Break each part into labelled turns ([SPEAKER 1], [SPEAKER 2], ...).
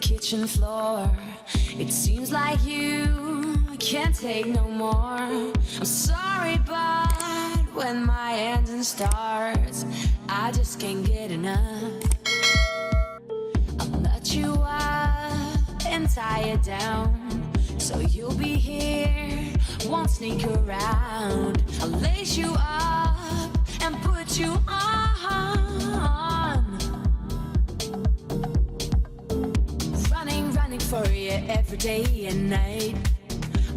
[SPEAKER 1] kitchen floor. It seems like you can't take no more. I'm sorry, but when my engine starts, I just can't get enough. I'll let you up and tie it down, so you'll be here, won't sneak around. I'll lace you up and put you on. Running for you every day and night.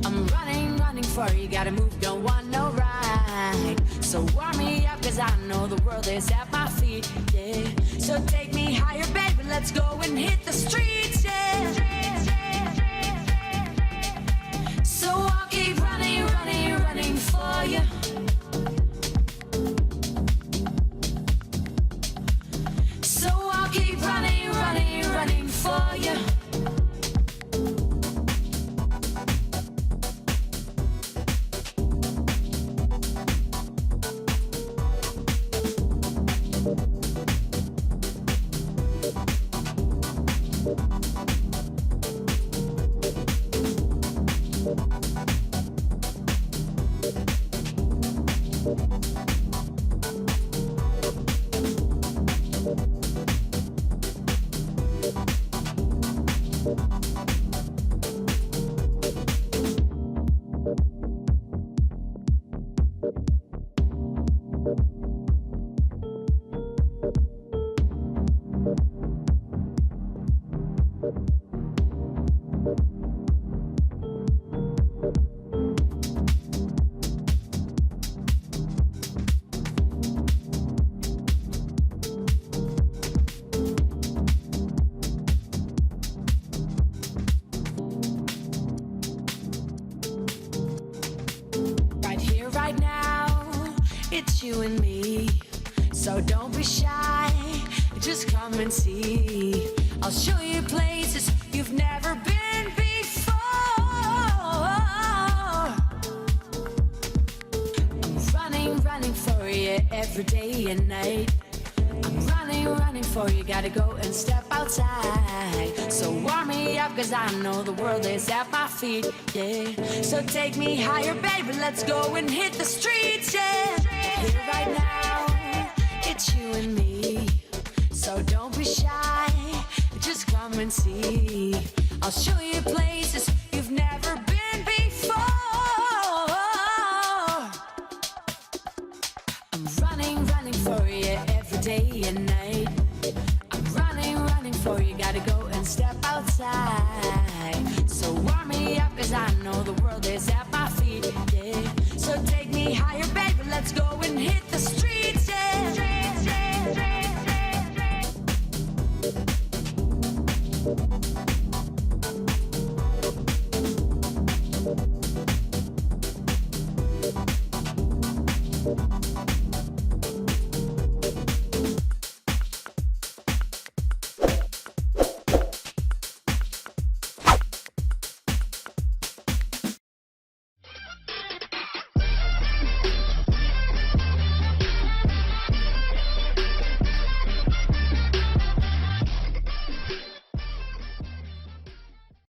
[SPEAKER 1] I'm running for you, gotta move, don't want no ride. So warm me up, cause I know the world is at my feet, yeah. So take me higher, baby, let's go and hit the streets, yeah. So I'll keep running for you. So I'll keep running for you. Right now, it's you and me, so don't be shy, just come and see. I'll show you places you've never been before. I'm running for you every day and night. I'm running for you, gotta go and step outside. So warm me up, cause I know the world is at my feet, yeah. So take me higher, baby, let's go and hit the streets, yeah. Here right now, it's you and me, so don't be shy, just come and see. I'll show you places you've never been before. I'm running for you every day and night.